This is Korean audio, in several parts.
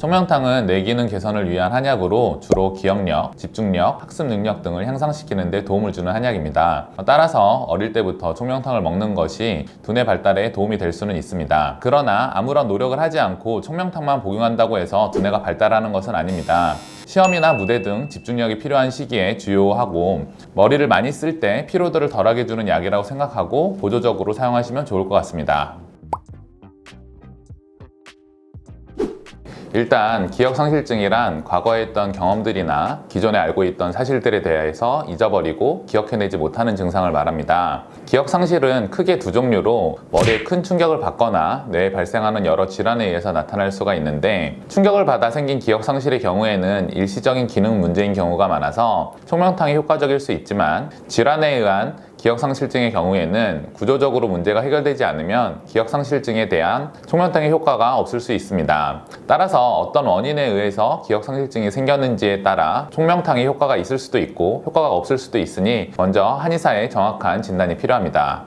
총명탕은 뇌 기능 개선을 위한 한약으로 주로 기억력, 집중력, 학습 능력 등을 향상시키는 데 도움을 주는 한약입니다. 따라서 어릴 때부터 총명탕을 먹는 것이 두뇌 발달에 도움이 될 수는 있습니다. 그러나 아무런 노력을 하지 않고 총명탕만 복용한다고 해서 두뇌가 발달하는 것은 아닙니다. 시험이나 무대 등 집중력이 필요한 시기에 주요하고 머리를 많이 쓸 때 피로도를 덜하게 주는 약이라고 생각하고 보조적으로 사용하시면 좋을 것 같습니다. 일단 기억상실증이란 과거에 했던 경험들이나 기존에 알고 있던 사실들에 대해서 잊어버리고 기억해내지 못하는 증상을 말합니다. 기억상실은 크게 두 종류로 머리에 큰 충격을 받거나 뇌에 발생하는 여러 질환에 의해서 나타날 수가 있는데, 충격을 받아 생긴 기억상실의 경우에는 일시적인 기능 문제인 경우가 많아서 총명탕이 효과적일 수 있지만, 질환에 의한 기억상실증의 경우에는 구조적으로 문제가 해결되지 않으면 기억상실증에 대한 총명탕의 효과가 없을 수 있습니다. 따라서 어떤 원인에 의해서 기억상실증이 생겼는지에 따라 총명탕의 효과가 있을 수도 있고 효과가 없을 수도 있으니 먼저 한의사의 정확한 진단이 필요합니다.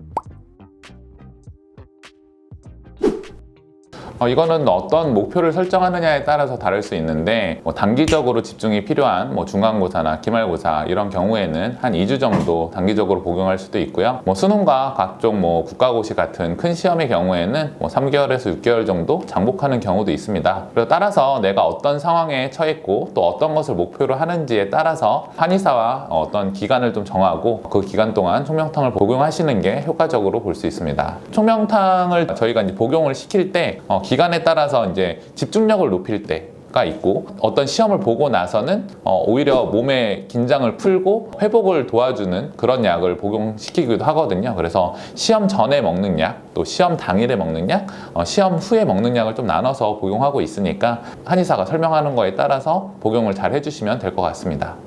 이거는 어떤 목표를 설정하느냐에 따라서 다를 수 있는데, 단기적으로 집중이 필요한 중간고사나 기말고사 이런 경우에는 한 2주 정도 단기적으로 복용할 수도 있고요. 수능과 각종 국가고시 같은 큰 시험의 경우에는 3개월에서 6개월 정도 장복하는 경우도 있습니다. 그래서 따라서 내가 어떤 상황에 처했고 또 어떤 것을 목표로 하는지에 따라서 한의사와 어떤 기간을 좀 정하고 그 기간 동안 총명탕을 복용하시는 게 효과적으로 볼 수 있습니다. 총명탕을 저희가 이제 복용을 시킬 때 기간에 따라서 이제 집중력을 높일 때가 있고, 어떤 시험을 보고 나서는 오히려 몸의 긴장을 풀고 회복을 도와주는 그런 약을 복용시키기도 하거든요. 그래서 시험 전에 먹는 약, 또 시험 당일에 먹는 약, 시험 후에 먹는 약을 좀 나눠서 복용하고 있으니까 한의사가 설명하는 거에 따라서 복용을 잘 해주시면 될 것 같습니다.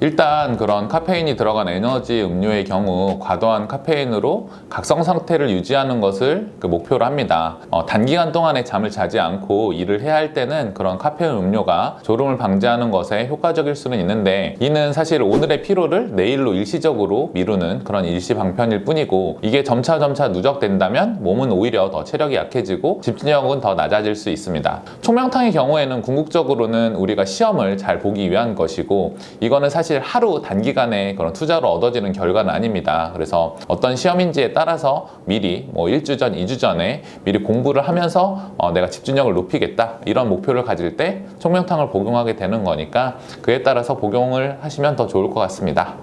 일단 그런 카페인이 들어간 에너지 음료의 경우 과도한 카페인으로 각성 상태를 유지하는 것을 목표로 합니다. 단기간 동안에 잠을 자지 않고 일을 해야 할 때는 그런 카페인 음료가 졸음을 방지하는 것에 효과적일 수는 있는데, 이는 사실 오늘의 피로를 내일로 일시적으로 미루는 그런 일시방편일 뿐이고, 이게 점차 누적된다면 몸은 오히려 더 체력이 약해지고 집중력은 더 낮아질 수 있습니다. 총명탕의 경우에는 궁극적으로는 우리가 시험을 잘 보기 위한 것이고, 이거는 사실 하루 단기간에 그런 투자로 얻어지는 결과는 아닙니다. 그래서 어떤 시험인지에 따라서 미리 1주 전, 2주 전에 미리 공부를 하면서 내가 집중력을 높이겠다 이런 목표를 가질 때 총명탕을 복용하게 되는 거니까 그에 따라서 복용을 하시면 더 좋을 것 같습니다.